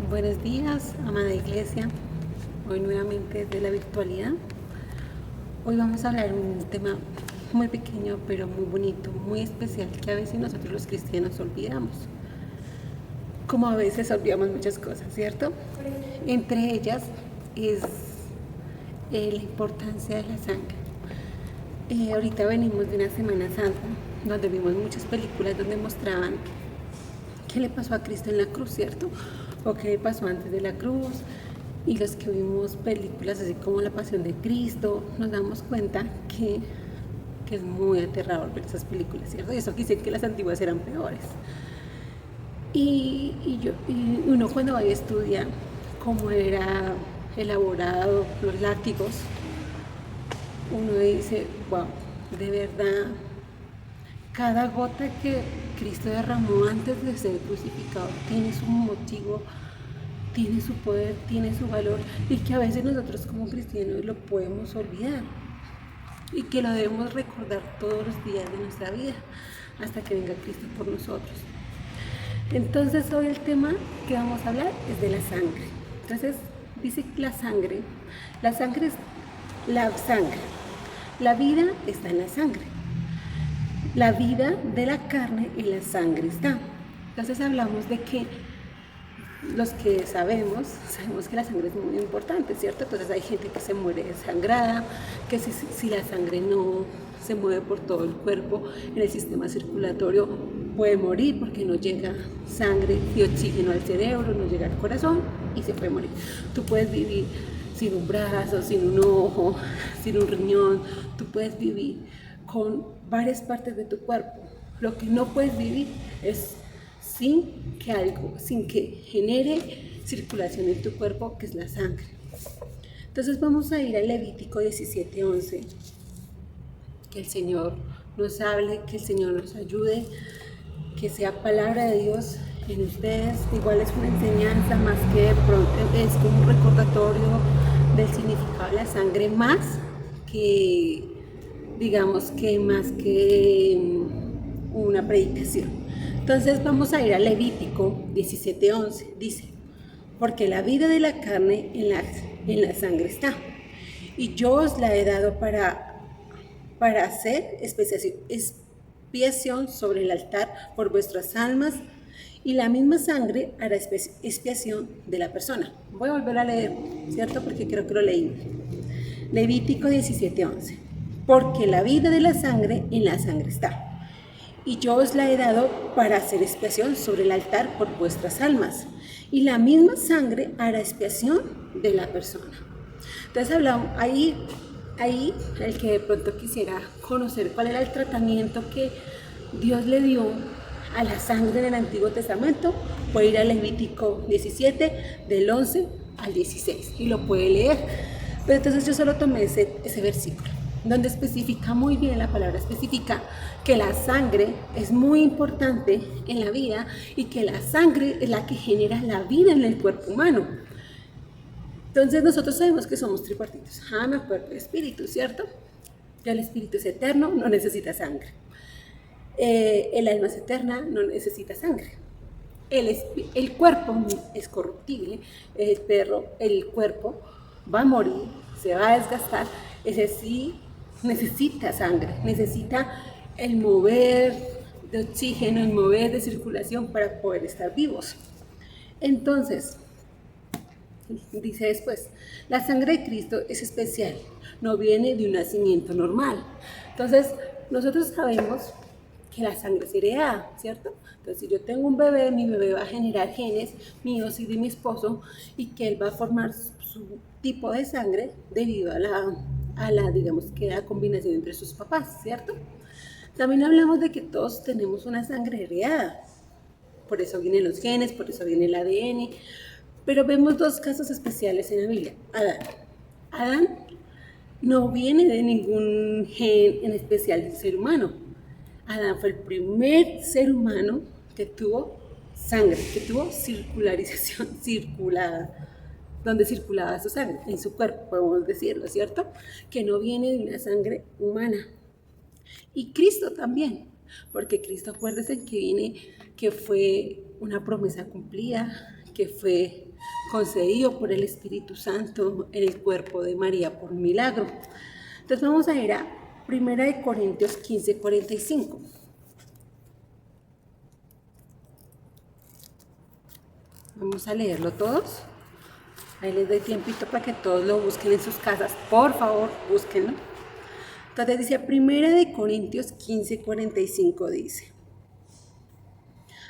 Buenos días, amada iglesia. Hoy nuevamente desde la virtualidad. Hoy vamos a hablar de un tema muy pequeño, pero muy bonito, muy especial, que a veces nosotros los cristianos olvidamos. Como a veces olvidamos muchas cosas, ¿cierto? Entre ellas es la importancia de la sangre. Ahorita venimos de una Semana Santa, donde vimos muchas películas donde mostraban qué le pasó a Cristo en la cruz, ¿cierto? O qué le pasó antes de la cruz. Y los que vimos películas así como La Pasión de Cristo, nos damos cuenta que es muy aterrador ver esas películas, ¿cierto? Y eso quise que las antiguas eran peores. Y uno cuando va y estudia cómo era elaborado los látigos, uno dice, wow, de verdad, cada gota que Cristo derramó antes de ser crucificado tiene su motivo, tiene su poder, tiene su valor, y que a veces nosotros como cristianos lo podemos olvidar y que lo debemos recordar todos los días de nuestra vida hasta que venga Cristo por nosotros. Entonces hoy el tema que vamos a hablar es de la sangre. Entonces dice que la sangre es la sangre. La vida está en la sangre. La vida de la carne en la sangre está. Entonces hablamos de que los que sabemos que la sangre es muy importante, ¿cierto? Entonces hay gente que se muere desangrada, que si la sangre no se mueve por todo el cuerpo, en el sistema circulatorio, puede morir porque no llega sangre y oxígeno al cerebro, no llega al corazón y se puede morir. Tú puedes vivir sin un brazo, sin un ojo, sin un riñón, tú puedes vivir con varias partes de tu cuerpo. Lo que no puedes vivir es sin que genere circulación en tu cuerpo, que es la sangre. Entonces vamos a ir a Levítico 17:11, que el Señor nos hable, que el Señor nos ayude, que sea palabra de Dios en ustedes. Igual es una enseñanza más que de pronto, es como un recordatorio del significado de la sangre, más que, digamos que más que una predicación. Entonces vamos a ir a Levítico 17:11, dice, porque la vida de la carne en la sangre está, y yo os la he dado para hacer expiación sobre el altar por vuestras almas, y la misma sangre hará expiación de la persona. Voy a volver a leer, ¿cierto? Porque creo que lo leí. Levítico 17:11, porque la vida de la sangre en la sangre está, y yo os la he dado para hacer expiación sobre el altar por vuestras almas, y la misma sangre hará expiación de la persona. Entonces hablamos ahí el que de pronto quisiera conocer cuál era el tratamiento que Dios le dio a la sangre en el Antiguo Testamento, puede ir a Levítico 17 del 11 al 16 y lo puede leer. Pero entonces yo solo tomé ese versículo, donde especifica muy bien, la palabra especifica que la sangre es muy importante en la vida y que la sangre es la que genera la vida en el cuerpo humano. Entonces nosotros sabemos que somos tripartitos, alma, cuerpo y espíritu, ¿cierto? Ya el espíritu es eterno, no necesita sangre. El alma es eterna, no necesita sangre. El cuerpo es corruptible, el cuerpo va a morir, se va a desgastar, ese sí necesita sangre, necesita el mover de oxígeno, el mover de circulación para poder estar vivos. Entonces, dice después, la sangre de Cristo es especial, no viene de un nacimiento normal. Entonces, nosotros sabemos que la sangre es heredada, ¿cierto? Entonces, si yo tengo un bebé, mi bebé va a generar genes míos y de mi esposo, y que él va a formar su tipo de sangre debido a la digamos que la combinación entre sus papás, ¿cierto? También hablamos de que todos tenemos una sangre heredada, por eso vienen los genes, por eso viene el ADN, pero vemos dos casos especiales en la Biblia. Adán no viene de ningún gen en especial del ser humano. Adán fue el primer ser humano que tuvo sangre, que tuvo circularización, donde circulaba su sangre, en su cuerpo, podemos decirlo, ¿cierto? Que no viene de una sangre humana. Y Cristo también, porque Cristo, acuérdense que fue una promesa cumplida, que fue concedido por el Espíritu Santo en el cuerpo de María por milagro. Entonces vamos a ir a 1 Corintios 15, 45. Vamos a leerlo todos. Ahí les doy tiempito para que todos lo busquen en sus casas. Por favor, búsquenlo. Entonces dice 1 Corintios 15, 45 dice: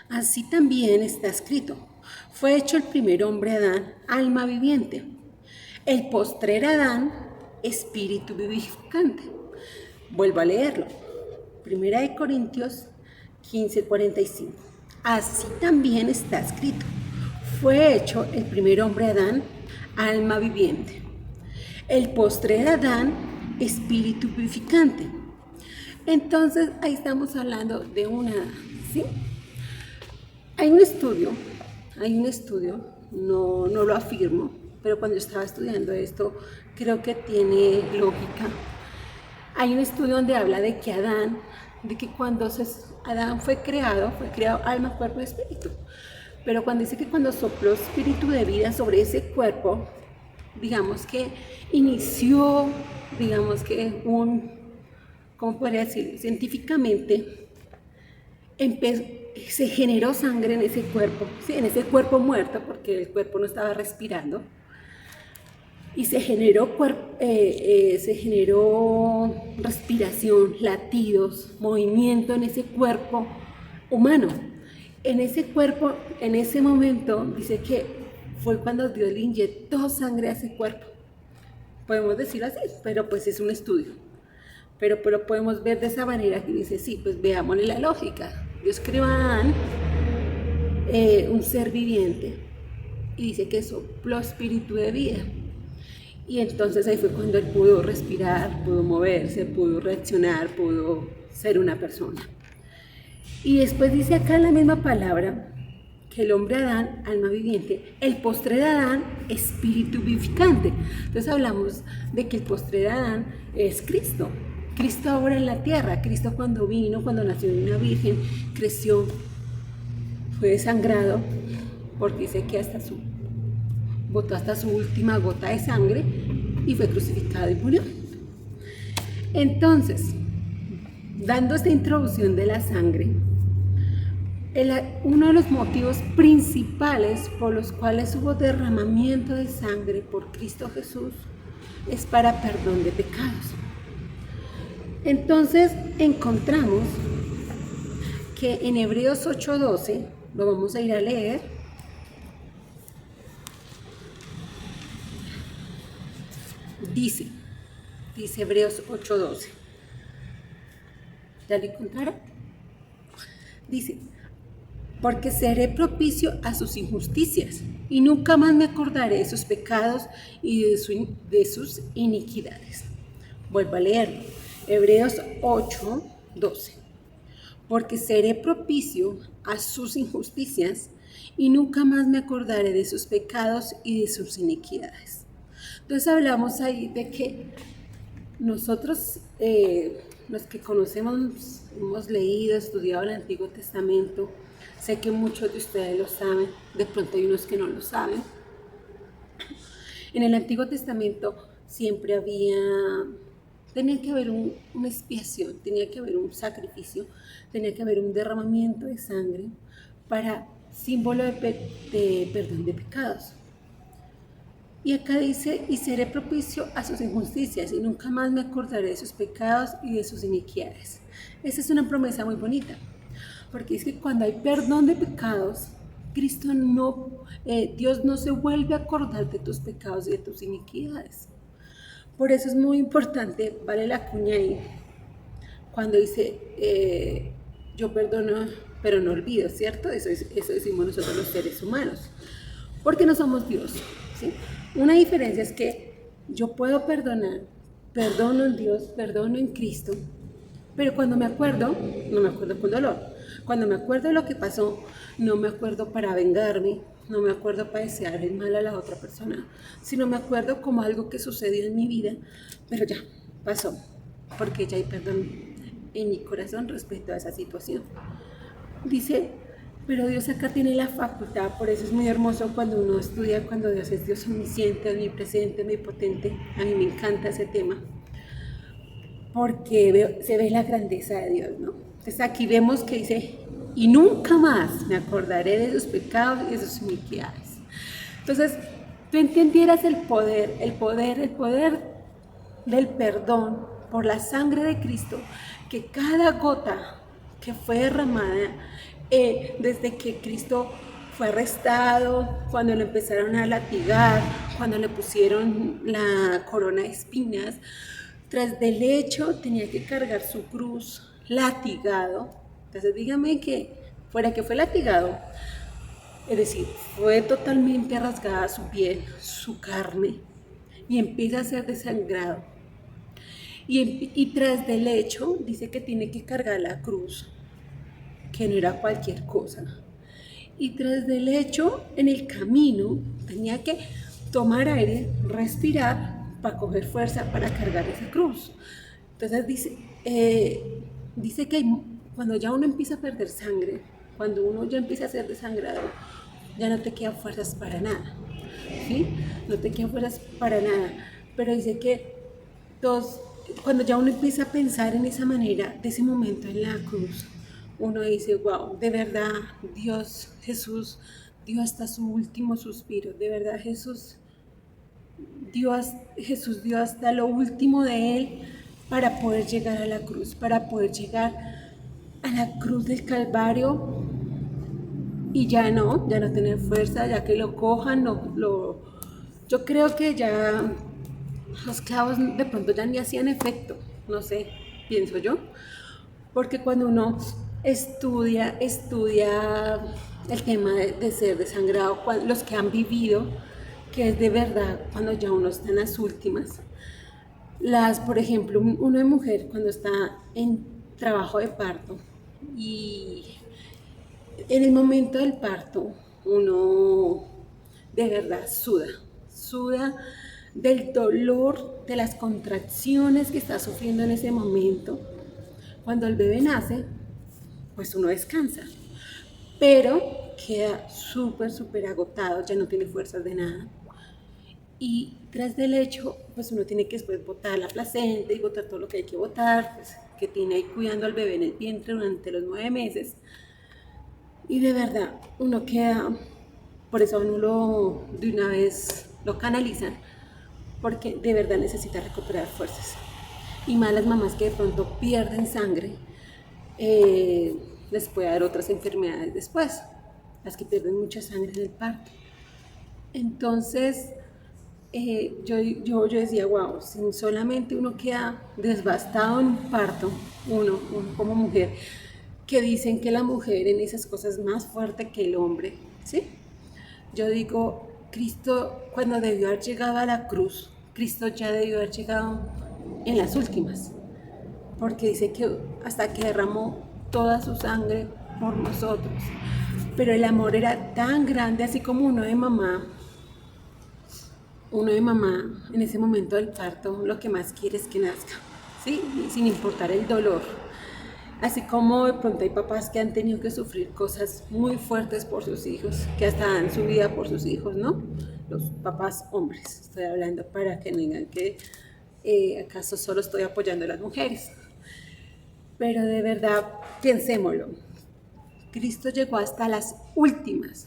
así también está escrito, fue hecho el primer hombre Adán, alma viviente, el postrer Adán, espíritu vivificante. Vuelvo a leerlo. 1 Corintios 15, 45. Así también está escrito, fue hecho el primer hombre Adán, alma viviente, el postrer Adán, espíritu vivificante. Entonces ahí estamos hablando de una, ¿sí? Hay un estudio, no lo afirmo, pero cuando yo estaba estudiando esto creo que tiene lógica. Hay un estudio donde habla de que cuando Adán fue creado alma, cuerpo y espíritu. Pero cuando dice que cuando sopló espíritu de vida sobre ese cuerpo, digamos que inició, ¿cómo podría decir? Científicamente, se generó sangre en ese cuerpo, ¿sí? En ese cuerpo muerto, porque el cuerpo no estaba respirando, y se generó respiración, latidos, movimiento en ese cuerpo humano. En ese cuerpo, en ese momento, dice que fue cuando Dios le inyectó sangre a ese cuerpo. Podemos decirlo así, pero pues es un estudio. Pero podemos ver de esa manera que dice, sí, pues veámosle la lógica. Dios creó a Adán, un ser viviente, y dice que sopló espíritu de vida. Y entonces ahí fue cuando él pudo respirar, pudo moverse, pudo reaccionar, pudo ser una persona. Y después dice acá la misma palabra, que el hombre Adán, alma viviente, el postrer Adán, espíritu vivificante. Entonces hablamos de que el postrer Adán es Cristo. Cristo ahora en la tierra, Cristo cuando nació de una virgen, creció, fue desangrado, porque dice que botó hasta su última gota de sangre y fue crucificado y murió. Entonces, dando esta introducción de la sangre, uno de los motivos principales por los cuales hubo derramamiento de sangre por Cristo Jesús es para perdón de pecados. Entonces encontramos que en Hebreos 8:12, lo vamos a ir a leer, dice Hebreos 8:12. ¿Ya lo encontraron? Dice: porque seré propicio a sus injusticias, y nunca más me acordaré de sus pecados y de sus iniquidades. Vuelvo a leerlo. Hebreos 8:12. Porque seré propicio a sus injusticias, y nunca más me acordaré de sus pecados y de sus iniquidades. Entonces hablamos ahí de que nosotros, los que conocemos, hemos leído, estudiado el Antiguo Testamento, sé que muchos de ustedes lo saben, de pronto hay unos que no lo saben. En el Antiguo Testamento siempre tenía que haber una expiación, tenía que haber un sacrificio, tenía que haber un derramamiento de sangre para símbolo de perdón de pecados. Y acá dice, y seré propicio a sus injusticias, y nunca más me acordaré de sus pecados y de sus iniquidades. Esa es una promesa muy bonita, porque es que cuando hay perdón de pecados, Dios no se vuelve a acordar de tus pecados y de tus iniquidades. Por eso es muy importante, vale la cuña ahí, cuando dice, yo perdono, pero no olvido, ¿cierto? Eso decimos nosotros los seres humanos, porque no somos Dios, ¿sí? Una diferencia es que yo puedo perdonar, perdono en Dios, perdono en Cristo, Pero cuando me acuerdo, no me acuerdo con dolor. Cuando me acuerdo de lo que pasó, no me acuerdo para vengarme, no me acuerdo para desear el mal a la otra persona, sino me acuerdo como algo que sucedió en mi vida, pero ya, pasó, porque ya hay perdón en mi corazón respecto a esa situación. Dice, pero Dios acá tiene la facultad, por eso es muy hermoso cuando uno estudia, cuando Dios es Dios omnisciente, omnipresente, omnipotente. A mí me encanta ese tema, porque se ve la grandeza de Dios, ¿no? Entonces aquí vemos que dice, y nunca más me acordaré de sus pecados y de sus iniquidades. Entonces, tú entendieras el poder del perdón por la sangre de Cristo, que cada gota que fue derramada desde que Cristo fue arrestado, cuando lo empezaron a latigar, cuando le pusieron la corona de espinas, tras del hecho tenía que cargar su cruz latigado. Entonces dígame que fuera que fue latigado, es decir, fue totalmente rasgada su piel, su carne, y empieza a ser desangrado. Y tras del hecho dice que tiene que cargar la cruz, que no era cualquier cosa. Y tras del hecho, en el camino, tenía que tomar aire, respirar, para coger fuerza para cargar esa cruz. Entonces dice que cuando ya uno empieza a perder sangre, cuando uno ya empieza a ser desangrado, ya no te quedan fuerzas para nada, ¿sí? No te quedan fuerzas para nada. Pero dice que cuando ya uno empieza a pensar en esa manera, de ese momento en la cruz, uno dice, wow, de verdad, Dios, Jesús, dio hasta su último suspiro, de verdad, Jesús dio hasta lo último de Él para poder llegar a la cruz, para poder llegar a la cruz del Calvario y ya no tener fuerza, ya que lo cojan, yo creo que ya los clavos de pronto ya ni hacían efecto, no sé, pienso yo, porque cuando uno estudia el tema de ser desangrado, los que han vivido, que es de verdad cuando ya uno está en las últimas, por ejemplo, uno de mujer cuando está en trabajo de parto y en el momento del parto uno de verdad suda del dolor, de las contracciones que está sufriendo en ese momento. Cuando el bebé nace, pues uno descansa, pero queda súper agotado, ya no tiene fuerzas de nada. Y tras del hecho, pues uno tiene que después botar la placenta y botar todo lo que hay que botar, pues, que tiene ahí cuidando al bebé en el vientre durante los 9 meses. Y de verdad, uno queda, por eso uno de una vez lo canalizan, porque de verdad necesita recuperar fuerzas. Y más las mamás que de pronto pierden sangre, les puede dar otras enfermedades después, las que pierden mucha sangre en el parto. Entonces, yo decía, wow, si solamente uno queda devastado en un parto, uno como mujer, que dicen que la mujer en esas cosas es más fuerte que el hombre, ¿sí? Yo digo, Cristo cuando debió haber llegado a la cruz, Cristo ya debió haber llegado en las últimas, porque dice que hasta que derramó toda su sangre por nosotros, pero el amor era tan grande, así como uno de mamá en ese momento del parto lo que más quiere es que nazca, ¿sí? Sin importar el dolor. Así como de pronto hay papás que han tenido que sufrir cosas muy fuertes por sus hijos, que hasta dan su vida por sus hijos, ¿no? Los papás hombres, estoy hablando para que no digan que acaso solo estoy apoyando a las mujeres. Pero de verdad, pensémoslo. Cristo llegó hasta las últimas,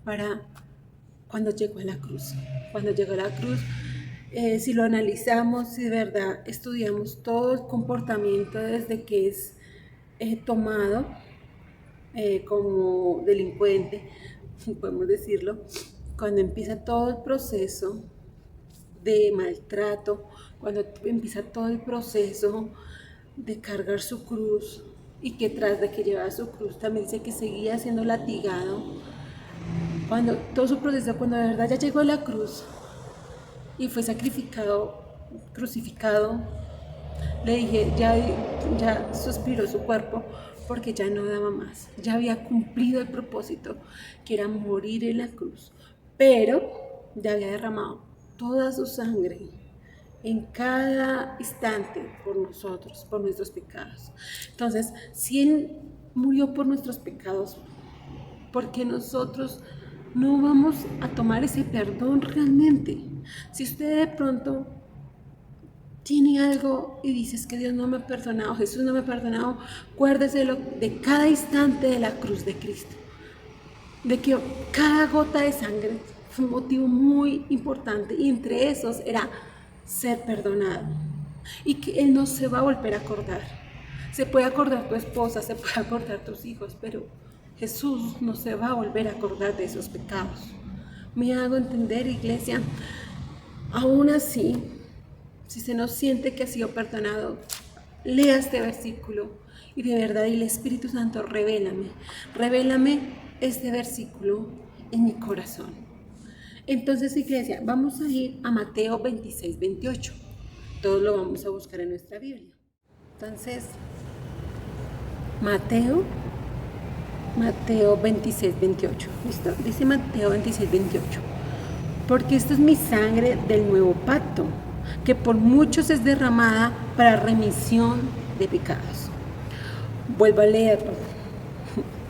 para cuando llegó a la cruz. Cuando llegó a la cruz, si lo analizamos, si de verdad estudiamos todo el comportamiento desde que es tomado como delincuente, podemos decirlo, cuando empieza todo el proceso de maltrato, cuando empieza todo el proceso de cargar su cruz y que tras de que llevaba su cruz también dice que seguía siendo latigado. Cuando todo su proceso, cuando de verdad ya llegó a la cruz y fue crucificado, Le dije, ya suspiró su cuerpo porque ya no daba más, ya había cumplido el propósito, que era morir en la cruz, pero ya había derramado toda su sangre en cada instante por nosotros, por nuestros pecados. Entonces, si Él murió por nuestros pecados, ¿por qué nosotros no vamos a tomar ese perdón realmente? Si usted de pronto tiene algo y dices que Dios no me ha perdonado, Jesús no me ha perdonado, acuérdese de cada instante de la cruz de Cristo, de que cada gota de sangre fue un motivo muy importante y entre esos era ser perdonado y que Él no se va a volver a acordar. Se puede acordar tu esposa, se puede acordar tus hijos, pero Jesús no se va a volver a acordar de esos pecados. Me hago entender, iglesia. Aún así, si se nos siente que ha sido perdonado, lea este versículo y de verdad dile, Espíritu Santo, revélame este versículo en mi corazón. Entonces, iglesia, vamos a ir a Mateo 26, 28. Todos lo vamos a buscar en nuestra Biblia. Entonces, Mateo 26, 28. ¿Listo? Dice Mateo 26, 28. Porque esta es mi sangre del nuevo pacto, que por muchos es derramada para remisión de pecados. Vuelvo a leerlo.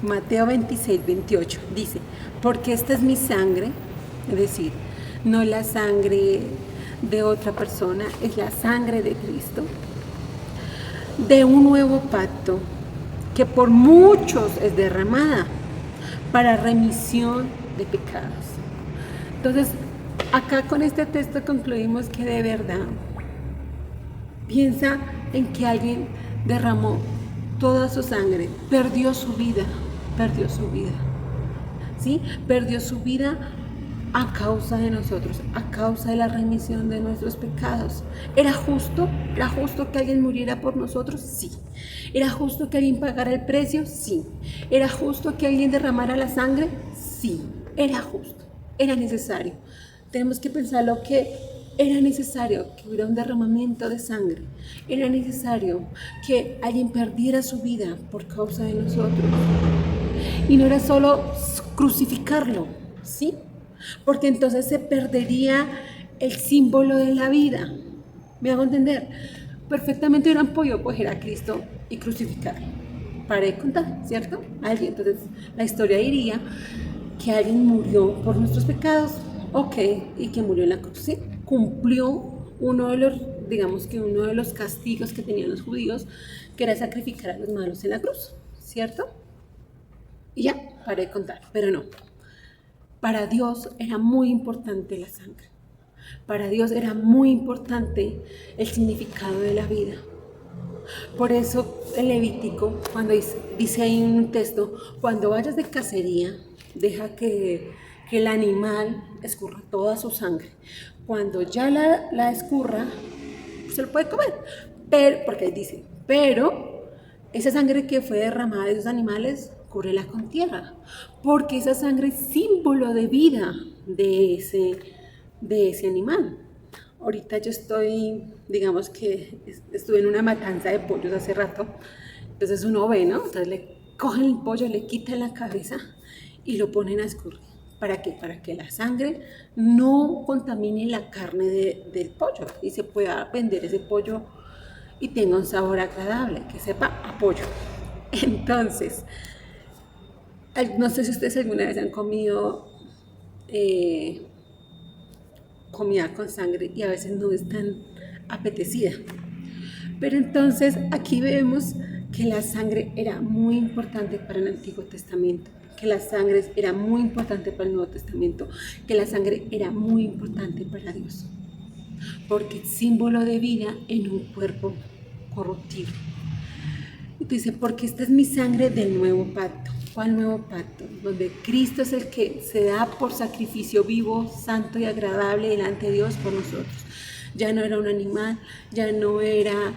Mateo 26, 28 dice, porque esta es mi sangre, es decir, no la sangre de otra persona, es la sangre de Cristo, de un nuevo pacto, que por muchos es derramada para remisión de pecados. Entonces, acá con este texto concluimos que de verdad piensa en que alguien derramó toda su sangre, perdió su vida, ¿sí? Perdió su vida a causa de nosotros, a causa de la remisión de nuestros pecados. ¿Era justo? ¿Era justo que alguien muriera por nosotros? Sí. ¿Era justo que alguien pagara el precio? Sí. ¿Era justo que alguien derramara la sangre? Sí. Era justo, era necesario. Tenemos que pensar lo que era necesario que hubiera un derramamiento de sangre. Era necesario que alguien perdiera su vida por causa de nosotros. Y no era solo crucificarlo, ¿sí? Porque entonces se perdería el símbolo de la vida. ¿Me hago entender? Perfectamente hubieran podido coger a Cristo y crucificarlo. Para de contar, ¿cierto? Entonces la historia diría que alguien murió por nuestros pecados, ok, y que murió en la cruz, ¿sí? Cumplió uno de los castigos que tenían los judíos, que era sacrificar a los malos en la cruz, ¿cierto? Y ya, paré de contar, pero no. Para Dios era muy importante la sangre. Para Dios era muy importante el significado de la vida. Por eso el Levítico, cuando dice ahí en un texto, cuando vayas de cacería, deja que el animal escurra toda su sangre. Cuando ya la escurra, se lo puede comer. Porque ahí dice, pero esa sangre que fue derramada de esos animales, cúbrela con tierra, porque esa sangre es símbolo de vida de ese animal. Ahorita yo digamos que estuve en una matanza de pollos hace rato, entonces uno ve, ¿no? Entonces le cogen el pollo, le quitan la cabeza y lo ponen a escurrir. ¿Para qué? Para que la sangre no contamine la carne del pollo y se pueda vender ese pollo y tenga un sabor agradable, que sepa a pollo. Entonces, no sé si ustedes alguna vez han comido comida con sangre y a veces no es tan apetecida. Pero entonces aquí vemos que la sangre era muy importante para el Antiguo Testamento, que la sangre era muy importante para el Nuevo Testamento, que la sangre era muy importante para Dios, porque es símbolo de vida en un cuerpo corruptible. Y dice, porque esta es mi sangre del nuevo pacto. ¿Cuál nuevo pacto? Donde Cristo es el que se da por sacrificio vivo, santo y agradable delante de Dios por nosotros. Ya no era un animal, ya no era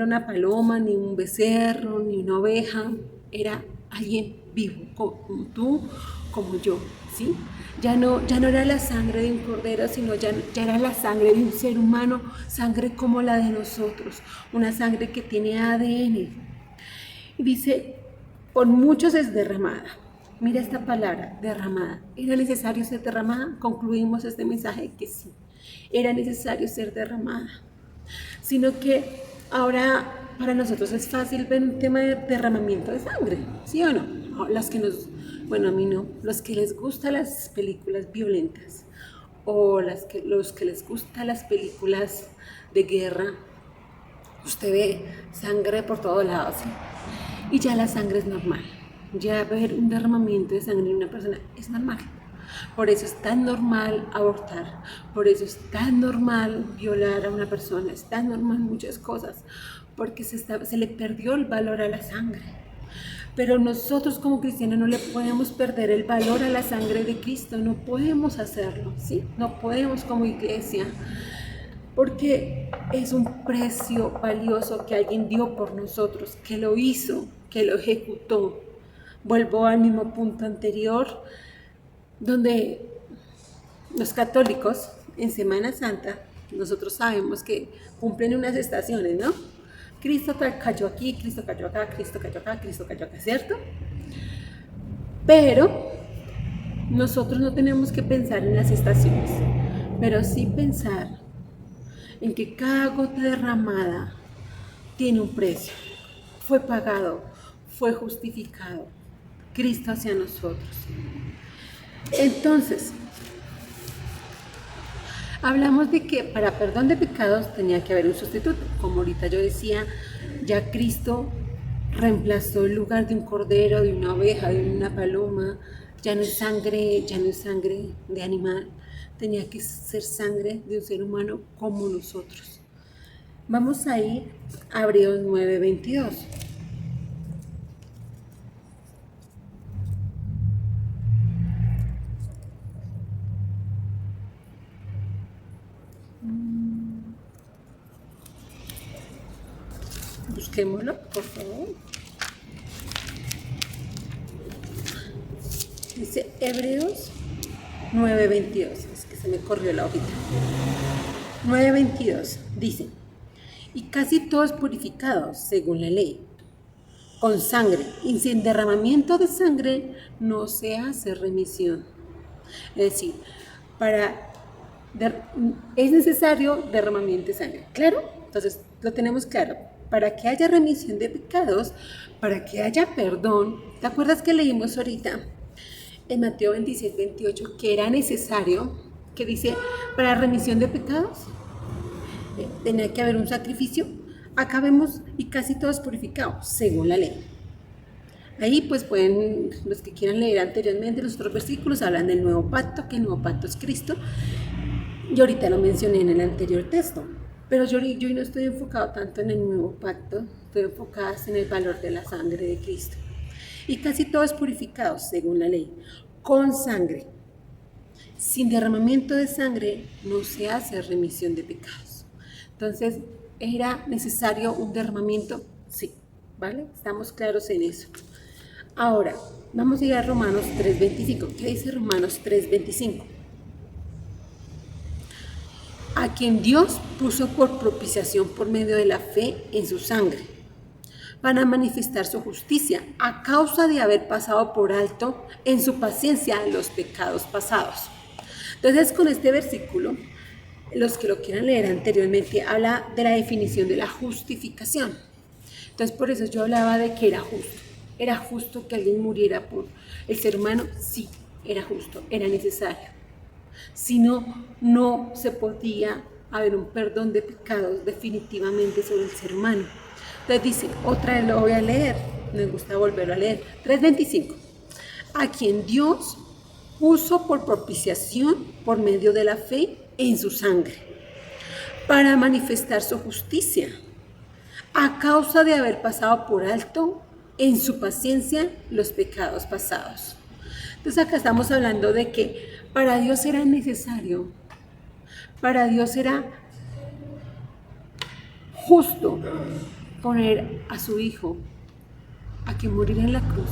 una paloma, ni un becerro, ni una oveja. Era alguien vivo, como tú, como yo, ¿sí? Ya no era la sangre de un cordero, sino ya era la sangre de un ser humano, sangre como la de nosotros, una sangre que tiene ADN. Y dice, por muchos es derramada. Mira esta palabra, derramada. ¿Era necesario ser derramada? Concluimos este mensaje que sí, era necesario ser derramada. Sino que ahora para nosotros es fácil ver un tema de derramamiento de sangre, ¿sí o no? Bueno, a mí no, los que les gustan las películas violentas o los que les gustan las películas de guerra, usted ve sangre por todos lados, ¿sí? Y ya la sangre es normal. Ya ver un derramamiento de sangre en una persona es normal. Por eso es tan normal abortar, por eso es tan normal violar a una persona, es tan normal muchas cosas, porque se le perdió el valor a la sangre. Pero nosotros como cristianos no le podemos perder el valor a la sangre de Cristo, no podemos hacerlo, ¿sí? No podemos como iglesia, porque es un precio valioso que alguien dio por nosotros, que lo hizo, que lo ejecutó. Vuelvo al mismo punto anterior, donde los católicos en Semana Santa, nosotros sabemos que cumplen unas estaciones, ¿no? Cristo cayó aquí, Cristo cayó acá, Cristo cayó acá, Cristo cayó acá, ¿cierto? Pero nosotros no tenemos que pensar en las estaciones, pero sí pensar en que cada gota derramada tiene un precio, fue pagado, fue justificado, Cristo hacia nosotros. Entonces, hablamos de que para perdón de pecados tenía que haber un sustituto. Como ahorita yo decía, ya Cristo reemplazó el lugar de un cordero, de una oveja, de una paloma. Ya no es sangre de animal. Tenía que ser sangre de un ser humano como nosotros. Vamos a ir a Hebreos 9:22. Busquémoslo, por favor. Dice Hebreos 9:22. Es que se me corrió la hojita. 9:22 dice: y casi todos purificados según la ley, con sangre, y sin derramamiento de sangre no se hace remisión. Es decir, es necesario derramamiento de sangre. ¿Claro? Entonces lo tenemos claro. Para que haya remisión de pecados, para que haya perdón. ¿Te acuerdas que leímos ahorita en Mateo 26:28 que era necesario, que dice, para remisión de pecados tenía que haber un sacrificio? Acá vemos, y casi todos purificados, según la ley. Ahí pues pueden, los que quieran leer anteriormente, los otros versículos hablan del nuevo pacto, que el nuevo pacto es Cristo. Yo ahorita lo mencioné en el anterior texto, pero yo no estoy enfocado tanto en el nuevo pacto, estoy enfocada en el valor de la sangre de Cristo. Y casi todos purificados, según la ley, con sangre. Sin derramamiento de sangre no se hace remisión de pecados. Entonces, ¿era necesario un derramamiento? Sí, ¿vale? Estamos claros en eso. Ahora, vamos a ir a Romanos 3:25. ¿Qué dice Romanos 3:25? A quien Dios puso por propiciación por medio de la fe en su sangre, para manifestar su justicia, a causa de haber pasado por alto en su paciencia los pecados pasados. Entonces, con este versículo, los que lo quieran leer anteriormente, habla de la definición de la justificación. Entonces, por eso yo hablaba de que era justo. ¿Era justo que alguien muriera por el ser humano? Sí, era justo, era necesario. Si no, no se podía haber un perdón de pecados definitivamente sobre el ser humano. Entonces dice, otra vez lo voy a leer, me gusta volverlo a leer, 3:25. A quien Dios puso por propiciación por medio de la fe en su sangre, para manifestar su justicia, a causa de haber pasado por alto en su paciencia los pecados pasados. Entonces acá estamos hablando de que para Dios era necesario, para Dios era justo poner a su hijo a que muriera en la cruz,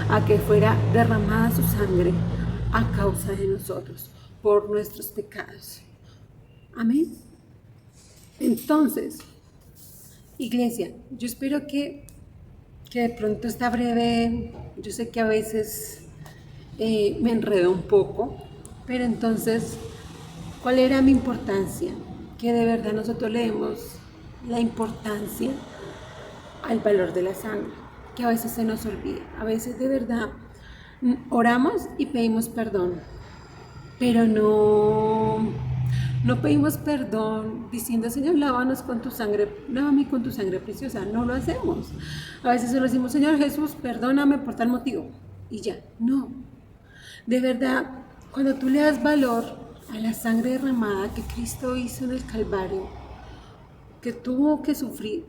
a que fuera derramada su sangre a causa de nosotros, por nuestros pecados. Amén. Entonces, iglesia, yo espero que de pronto esta breve, yo sé que a veces me enredo un poco, pero entonces, ¿cuál era mi importancia? Que de verdad nosotros le demos la importancia al valor de la sangre, que a veces se nos olvida, a veces de verdad oramos y pedimos perdón, pero no pedimos perdón diciendo, Señor, lávanos con tu sangre, lávame con tu sangre preciosa. No lo hacemos. A veces solo decimos, Señor Jesús, perdóname por tal motivo. Y ya, no. De verdad, cuando tú le das valor a la sangre derramada que Cristo hizo en el Calvario, que tuvo que sufrir,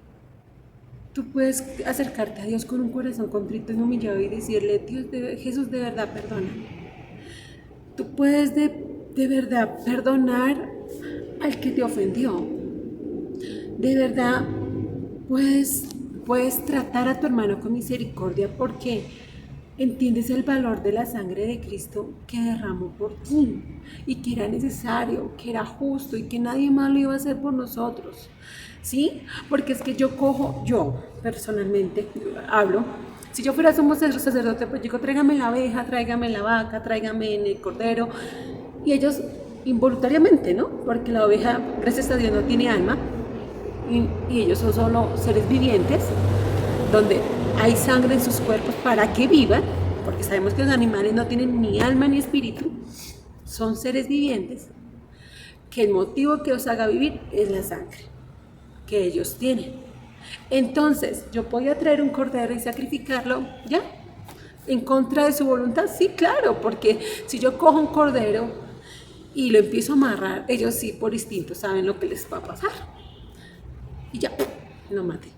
tú puedes acercarte a Dios con un corazón contrito y humillado y decirle, Jesús, de verdad, perdóname. Tú puedes de verdad perdonar al que te ofendió. De verdad puedes tratar a tu hermano con misericordia porque entiendes el valor de la sangre de Cristo que derramó por ti y que era necesario, que era justo y que nadie más lo iba a hacer por nosotros. ¿Sí? Porque es que yo personalmente hablo, si yo fuera sumo sacerdote, pues digo, tráigame la abeja, tráigame la vaca, tráigame el cordero, y ellos involuntariamente, ¿no? Porque la oveja, gracias a Dios, no tiene alma, y ellos son solo seres vivientes, donde hay sangre en sus cuerpos para que vivan, porque sabemos que los animales no tienen ni alma ni espíritu, son seres vivientes, que el motivo que los haga vivir es la sangre que ellos tienen. Entonces, ¿yo podía traer un cordero y sacrificarlo? ¿Ya? ¿En contra de su voluntad? Sí, claro, porque si yo cojo un cordero y lo empiezo a amarrar, ellos sí por instinto saben lo que les va a pasar. Y ya, lo maté.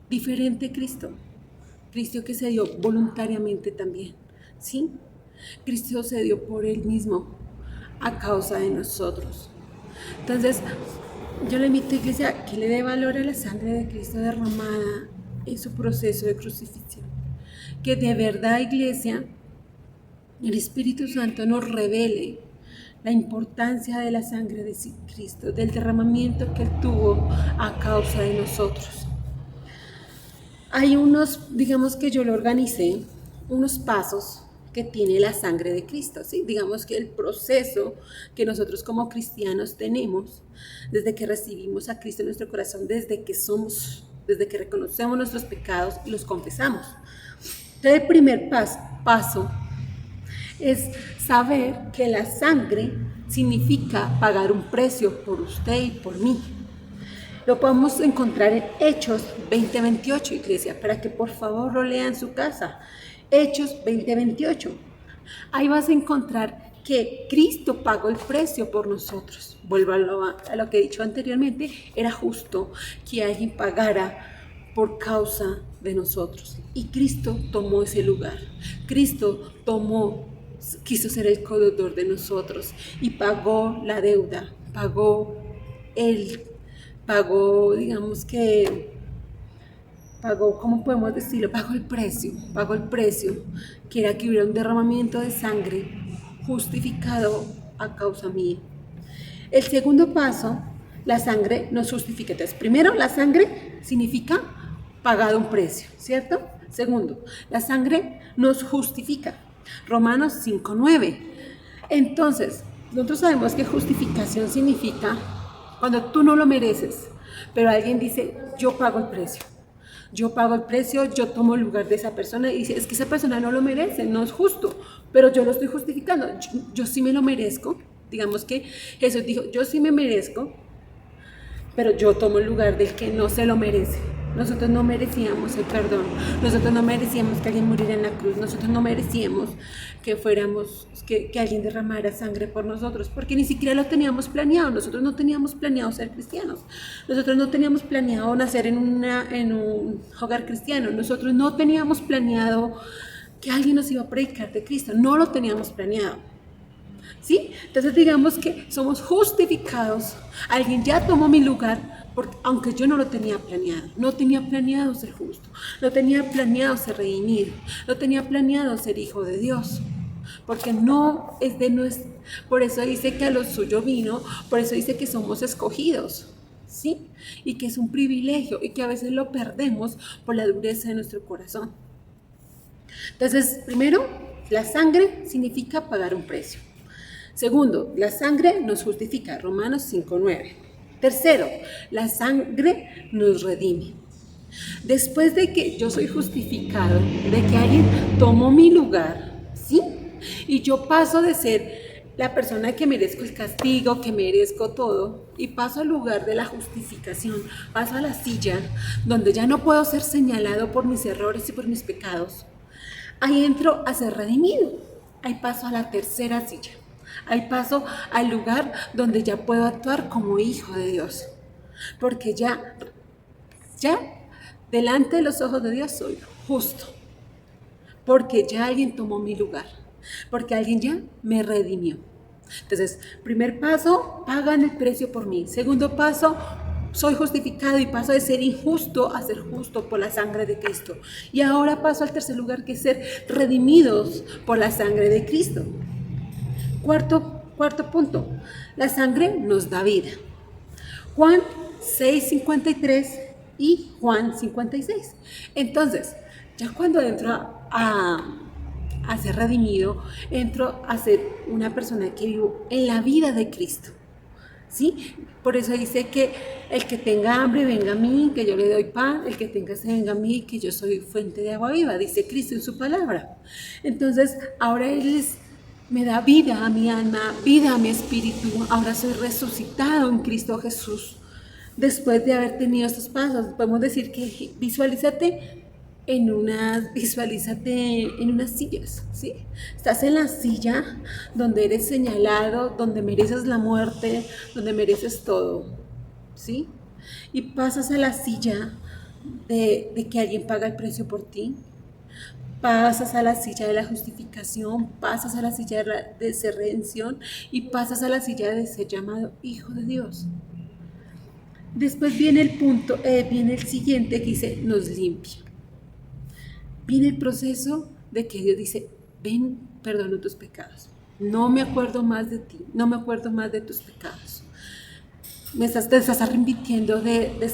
Diferente Cristo. Cristo que se dio voluntariamente también, ¿sí? Cristo se dio por Él mismo a causa de nosotros. Entonces, yo le invito, iglesia, a que le dé valor a la sangre de Cristo derramada en su proceso de crucifixión. Que de verdad, iglesia, el Espíritu Santo nos revele la importancia de la sangre de Cristo, del derramamiento que Él tuvo a causa de nosotros. Hay digamos que yo lo organicé, unos pasos que tiene la sangre de Cristo, ¿sí? Digamos que el proceso que nosotros como cristianos tenemos desde que recibimos a Cristo en nuestro corazón, desde que reconocemos nuestros pecados y los confesamos. Entonces, el primer paso es saber que la sangre significa pagar un precio por usted y por mí. Lo podemos encontrar en Hechos 20:28, iglesia, para que por favor lo lean en su casa. Hechos 20:28. Ahí vas a encontrar que Cristo pagó el precio por nosotros. Vuelvo a lo que he dicho anteriormente, era justo que alguien pagara por causa de nosotros. Y Cristo tomó ese lugar. Cristo quiso ser el codeudor de nosotros y pagó la deuda, pagó, ¿cómo podemos decirlo? Pagó el precio, que era que hubiera un derramamiento de sangre justificado a causa mía. El segundo paso, la sangre nos justifica. Entonces, primero, la sangre significa pagado un precio, ¿cierto? Segundo, la sangre nos justifica. Romanos 5:9. Entonces, nosotros sabemos que justificación significa cuando tú no lo mereces, pero alguien dice, yo pago el precio, yo tomo el lugar de esa persona y dice, es que esa persona no lo merece, no es justo, pero yo lo estoy justificando, yo sí me lo merezco. Digamos que Jesús dijo, yo sí me merezco, pero yo tomo el lugar del que no se lo merece. Nosotros no merecíamos el perdón, nosotros no merecíamos que alguien muriera en la cruz, nosotros no merecíamos que alguien derramara sangre por nosotros, porque ni siquiera lo teníamos planeado. Nosotros no teníamos planeado ser cristianos, nosotros no teníamos planeado nacer en un hogar cristiano, nosotros no teníamos planeado que alguien nos iba a predicar de Cristo, no lo teníamos planeado. ¿Sí? Entonces digamos que somos justificados, alguien ya tomó mi lugar Porque, aunque yo no lo tenía planeado, no tenía planeado ser justo, no tenía planeado ser redimido, no tenía planeado ser hijo de Dios, porque no es de nuestro, por eso dice que a lo suyo vino, por eso dice que somos escogidos, ¿sí? Y que es un privilegio y que a veces lo perdemos por la dureza de nuestro corazón. Entonces, primero, la sangre significa pagar un precio. Segundo, la sangre nos justifica, Romanos 5:9. Tercero, la sangre nos redime. Después de que yo soy justificado, de que alguien tomó mi lugar, ¿sí? Y yo paso de ser la persona que merezco el castigo, que merezco todo, y paso al lugar de la justificación, paso a la silla donde ya no puedo ser señalado por mis errores y por mis pecados. Ahí entro a ser redimido. Ahí paso a la tercera silla. Ahí paso al lugar donde ya puedo actuar como hijo de Dios. Porque ya delante de los ojos de Dios soy justo. Porque ya alguien tomó mi lugar. Porque alguien ya me redimió. Entonces, primer paso, pagan el precio por mí. Segundo paso, soy justificado y paso de ser injusto a ser justo por la sangre de Cristo. Y ahora paso al tercer lugar, que es ser redimidos por la sangre de Cristo. Cuarto punto, la sangre nos da vida. Juan 6:53 y Juan 56. Entonces, ya cuando entro a ser redimido, entro a ser una persona que vivo en la vida de Cristo. ¿Sí? Por eso dice que el que tenga hambre venga a mí, que yo le doy pan, el que tenga sed venga a mí, que yo soy fuente de agua viva, dice Cristo en su palabra. Entonces, ahora Él me da vida a mi alma, vida a mi espíritu, ahora soy resucitado en Cristo Jesús. Después de haber tenido estos pasos, podemos decir que visualízate en unas sillas, ¿sí? Estás en la silla donde eres señalado, donde mereces la muerte, donde mereces todo, ¿sí? Y pasas a la silla de que alguien paga el precio por ti, pasas a la silla de la justificación, pasas a la silla de ser redención y pasas a la silla de ser llamado hijo de Dios. Después viene el siguiente que dice, nos limpia. Viene el proceso de que Dios dice, ven, perdono tus pecados. No me acuerdo más de ti, no me acuerdo más de tus pecados. Te estás arrepintiendo de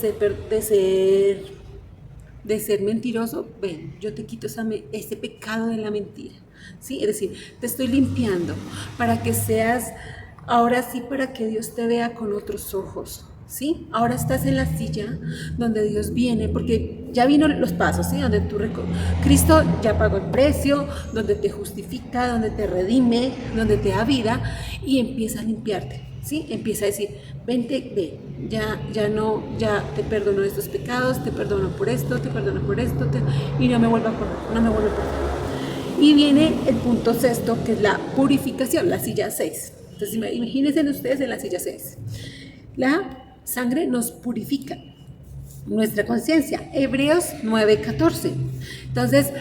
ser mentiroso. Ven, yo te quito ese pecado de la mentira. ¿Sí? Es decir, te estoy limpiando para que seas, ahora sí, para que Dios te vea con otros ojos. ¿Sí? Ahora estás en la silla donde Dios viene, porque ya vino los pasos, ¿sí? Donde Cristo ya pagó el precio, donde te justifica, donde te redime, donde te da vida y empieza a limpiarte, ¿sí? Empieza a decir, vente, ve, ya te perdono estos pecados, te perdono por esto, te perdono por esto, y no me vuelvo a acordar, no me vuelvo a acordar. Y viene el punto sexto, que es la purificación, la silla 6. Entonces imagínense ustedes en la silla 6. La sangre nos purifica nuestra conciencia. Hebreos 9:14. Entonces,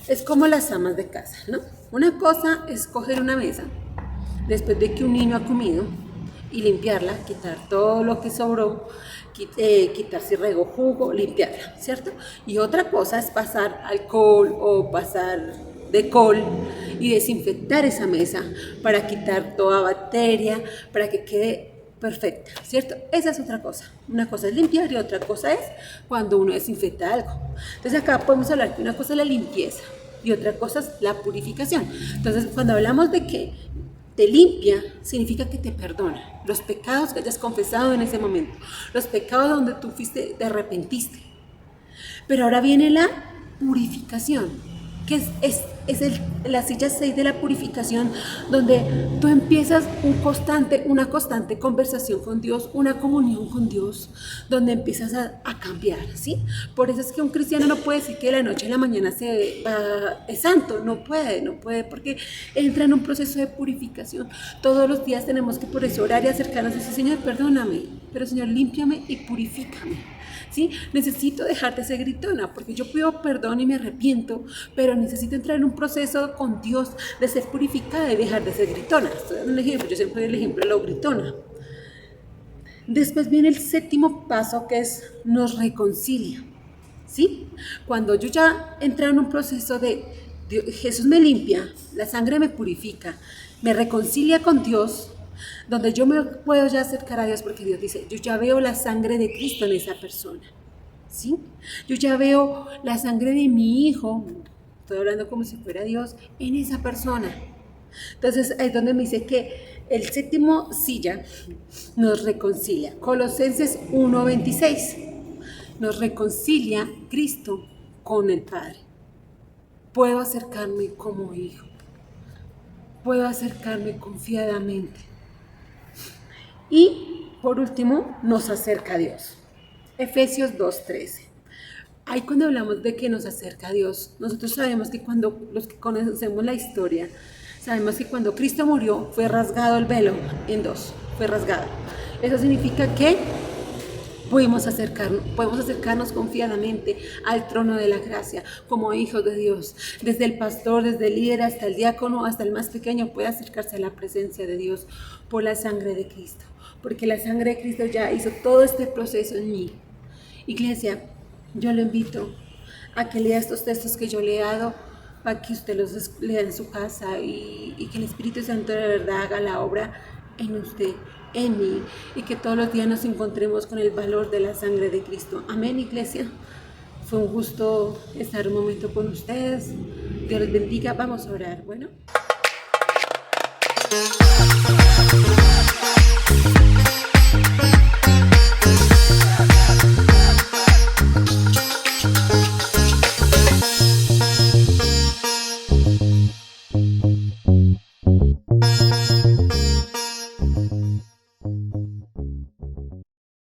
es como las amas de casa, ¿no? Una cosa es coger una mesa después de que un niño ha comido y limpiarla, quitar todo lo que sobró, quitar si regó jugo, limpiarla, ¿cierto? Y otra cosa es pasar alcohol o pasar Decol y desinfectar esa mesa para quitar toda bacteria, para que quede perfecta, ¿cierto? Esa es otra cosa. Una cosa es limpiar y otra cosa es cuando uno desinfecta algo. Entonces acá podemos hablar que una cosa es la limpieza y otra cosa es la purificación. Entonces cuando hablamos de que te limpia, significa que te perdona los pecados que hayas confesado en ese momento, los pecados donde tú te arrepentiste. Pero ahora viene la purificación, que es la silla 6 de la purificación, donde tú empiezas una constante conversación con Dios, una comunión con Dios, donde empiezas a cambiar, ¿sí? Por eso es que un cristiano no puede decir que de la noche a la mañana es santo, no puede, porque entra en un proceso de purificación. Todos los días tenemos que por eso orar y acercarnos y decir, Señor, perdóname, pero Señor, límpiame y purifícame. ¿Sí? Necesito dejar de ser gritona, porque yo pido perdón y me arrepiento, pero necesito entrar en un proceso con Dios de ser purificada y dejar de ser gritona. Estoy dando un ejemplo, yo siempre doy el ejemplo de la gritona. Después viene el séptimo paso, que es nos reconcilia. ¿Sí? Cuando yo ya entré en un proceso de Jesús me limpia, la sangre me purifica, me reconcilia con Dios, donde yo me puedo ya acercar a Dios, porque Dios dice, yo ya veo la sangre de Cristo en esa persona. ¿Sí? Yo ya veo la sangre de mi hijo, estoy hablando como si fuera Dios, en esa persona. Entonces es donde me dice que el séptimo silla nos reconcilia. Colosenses 1:26 nos reconcilia Cristo con el Padre. Puedo acercarme como hijo, puedo acercarme confiadamente. Y por último, nos acerca a Dios. Efesios 2:13. Ahí cuando hablamos de que nos acerca a Dios, nosotros sabemos que cuando los que conocemos la historia, sabemos que cuando Cristo murió fue rasgado el velo en dos, fue rasgado. Eso significa que podemos acercarnos confiadamente al trono de la gracia como hijos de Dios. Desde el pastor, desde el líder hasta el diácono, hasta el más pequeño puede acercarse a la presencia de Dios por la sangre de Cristo. Porque la sangre de Cristo ya hizo todo este proceso en mí. Iglesia, yo le invito a que lea estos textos que yo le he dado para que usted los lea en su casa y que el Espíritu Santo de verdad haga la obra en usted, en mí, y que todos los días nos encontremos con el valor de la sangre de Cristo. Amén, iglesia. Fue un gusto estar un momento con ustedes. Dios les bendiga. Vamos a orar. Bueno.